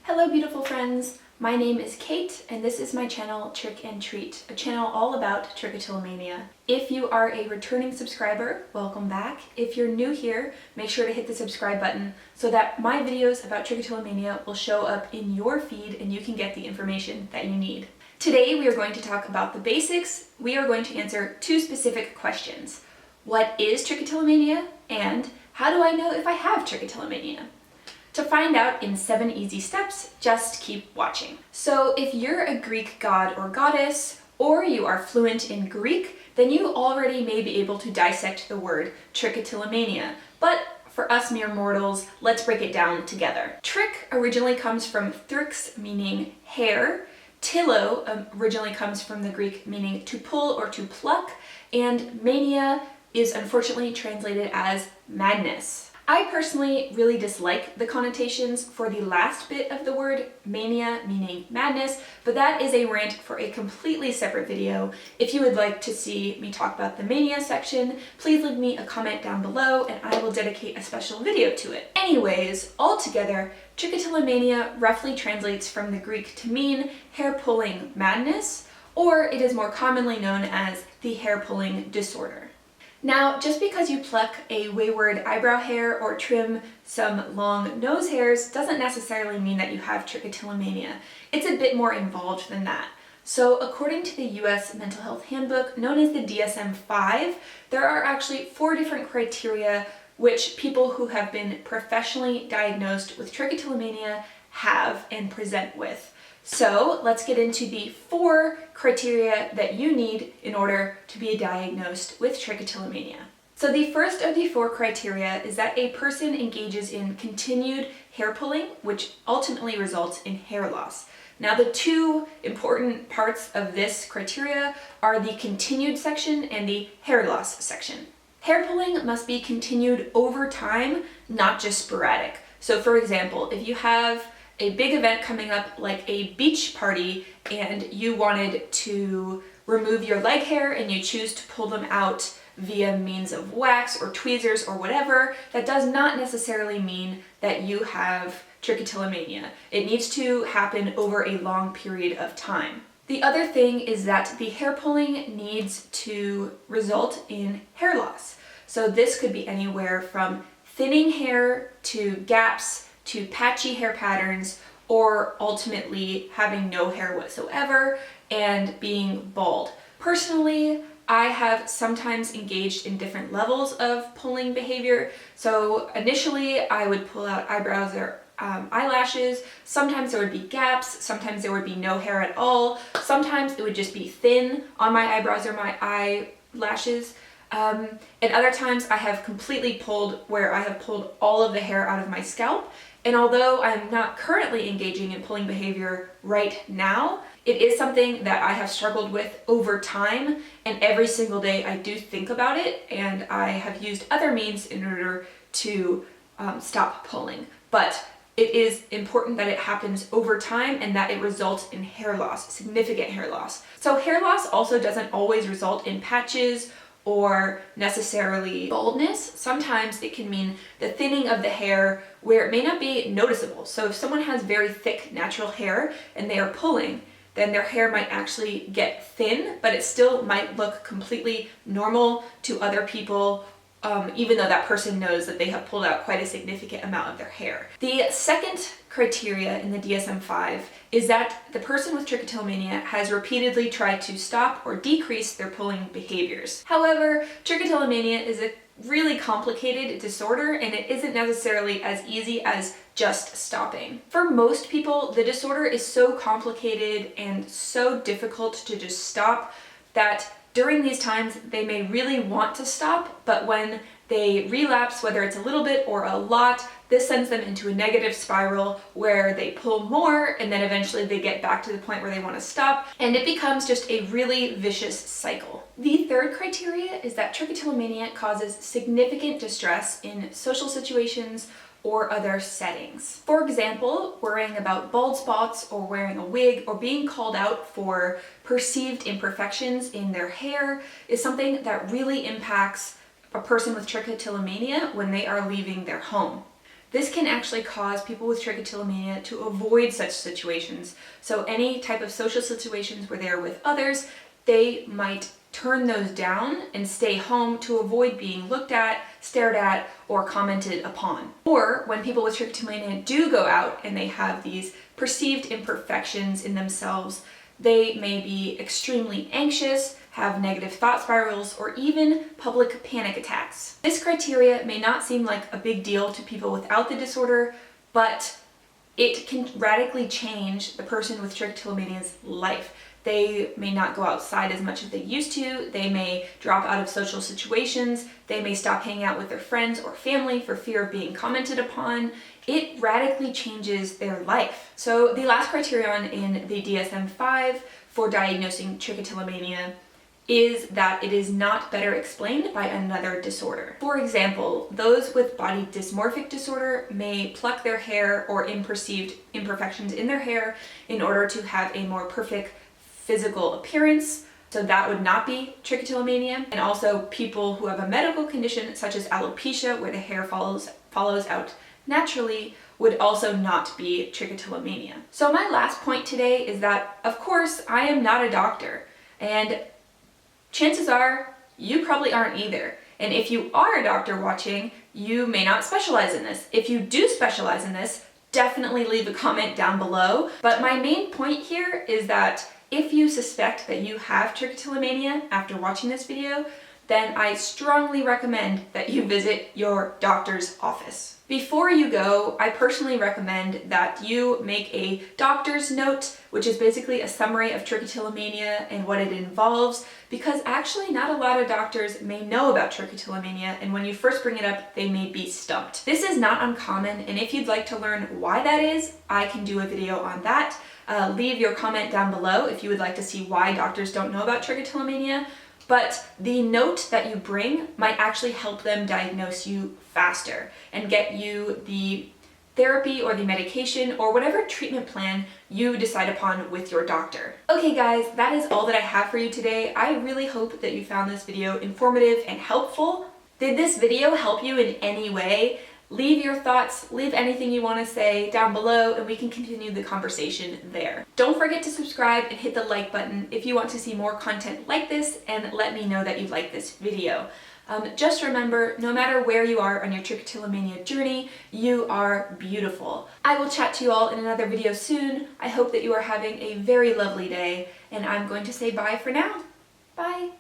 Hello beautiful friends, my name is Kate and this is my channel Trick and Treat, a channel all about trichotillomania. If you are a returning subscriber, welcome back. If you're new here, make sure to hit the subscribe button so that my videos about trichotillomania will show up in your feed and you can get the information that you need. Today we are going to talk about the basics. We are going to answer two specific questions. What is trichotillomania and how do I know if I have trichotillomania? To find out in 7 easy steps, just keep watching. So if you're a Greek god or goddess, or you are fluent in Greek, then you already may be able to dissect the word trichotillomania. But for us mere mortals, let's break it down together. Trich originally comes from thrix, meaning hair. Tillo originally comes from the Greek meaning to pull or to pluck, and mania is unfortunately translated as madness. I personally really dislike the connotations for the last bit of the word, mania, meaning madness, but that is a rant for a completely separate video. If you would like to see me talk about the mania section, please leave me a comment down below and I will dedicate a special video to it. Anyways, altogether, trichotillomania roughly translates from the Greek to mean hair-pulling madness, or it is more commonly known as the hair-pulling disorder. Now, just because you pluck a wayward eyebrow hair or trim some long nose hairs doesn't necessarily mean that you have trichotillomania. It's a bit more involved than that. So according to the US Mental Health Handbook, known as the DSM-5, there are actually 4 different criteria which people who have been professionally diagnosed with trichotillomania have and present with. So let's get into the 4 criteria that you need in order to be diagnosed with trichotillomania. So the first of the 4 criteria is that a person engages in continued hair pulling, which ultimately results in hair loss. Now the 2 important parts of this criteria are the continued section and the hair loss section. Hair pulling must be continued over time, not just sporadic. So for example, if you have a big event coming up like a beach party and you wanted to remove your leg hair and you choose to pull them out via means of wax or tweezers or whatever, that does not necessarily mean that you have trichotillomania. It needs to happen over a long period of time. The other thing is that the hair pulling needs to result in hair loss. So this could be anywhere from thinning hair to gaps to patchy hair patterns, or ultimately having no hair whatsoever and being bald. Personally, I have sometimes engaged in different levels of pulling behavior. So initially I would pull out eyebrows or eyelashes. Sometimes there would be gaps, sometimes there would be no hair at all, sometimes it would just be thin on my eyebrows or my eyelashes. And other times I have completely pulled where I have pulled all of the hair out of my scalp. And although I'm not currently engaging in pulling behavior right now, it is something that I have struggled with over time, and every single day I do think about it, and I have used other means in order to stop pulling. But it is important that it happens over time and that it results in hair loss, significant hair loss. So hair loss also doesn't always result in patches or necessarily baldness. Sometimes it can mean the thinning of the hair where it may not be noticeable. So if someone has very thick natural hair and they are pulling, then their hair might actually get thin, but it still might look completely normal to other people, even though that person knows that they have pulled out quite a significant amount of their hair. The second criteria in the DSM-5 is that the person with trichotillomania has repeatedly tried to stop or decrease their pulling behaviors. However, trichotillomania is a really complicated disorder and it isn't necessarily as easy as just stopping. For most people, the disorder is so complicated and so difficult to just stop that during these times they may really want to stop, but when they relapse, whether it's a little bit or a lot, this sends them into a negative spiral where they pull more and then eventually they get back to the point where they want to stop, and it becomes just a really vicious cycle. The third criteria is that trichotillomania causes significant distress in social situations or other settings. For example, worrying about bald spots or wearing a wig or being called out for perceived imperfections in their hair is something that really impacts a person with trichotillomania when they are leaving their home. This can actually cause people with trichotillomania to avoid such situations. So any type of social situations where they're with others, they might turn those down and stay home to avoid being looked at, stared at, or commented upon. Or when people with trichotillomania do go out and they have these perceived imperfections in themselves, they may be extremely anxious, have negative thought spirals, or even public panic attacks. This criteria may not seem like a big deal to people without the disorder, but it can radically change the person with trichotillomania's life. They may not go outside as much as they used to, they may drop out of social situations, they may stop hanging out with their friends or family for fear of being commented upon. It radically changes their life. So the last criterion in the DSM-5 for diagnosing trichotillomania is that it is not better explained by another disorder. For example, those with body dysmorphic disorder may pluck their hair or perceived imperfections in their hair in order to have a more perfect physical appearance. So that would not be trichotillomania. And also people who have a medical condition such as alopecia, where the hair follows out naturally, would also not be trichotillomania. So my last point today is that, of course, I am not a doctor, and chances are you probably aren't either. And if you are a doctor watching, you may not specialize in this. If you do specialize in this, definitely leave a comment down below. But my main point here is that if you suspect that you have trichotillomania after watching this video, then I strongly recommend that you visit your doctor's office. Before you go, I personally recommend that you make a doctor's note, which is basically a summary of trichotillomania and what it involves, because actually not a lot of doctors may know about trichotillomania, and when you first bring it up, they may be stumped. This is not uncommon, and if you'd like to learn why that is, I can do a video on that. Leave your comment down below if you would like to see why doctors don't know about trichotillomania. But the note that you bring might actually help them diagnose you faster and get you the therapy or the medication or whatever treatment plan you decide upon with your doctor. Okay guys, that is all that I have for you today. I really hope that you found this video informative and helpful. Did this video help you in any way? Leave your thoughts, leave anything you want to say down below, and we can continue the conversation there. Don't forget to subscribe and hit the like button if you want to see more content like this, and let me know that you like this video. Just remember, no matter where you are on your trichotillomania journey, you are beautiful. I will chat to you all in another video soon. I hope that you are having a very lovely day, and I'm going to say bye for now. Bye!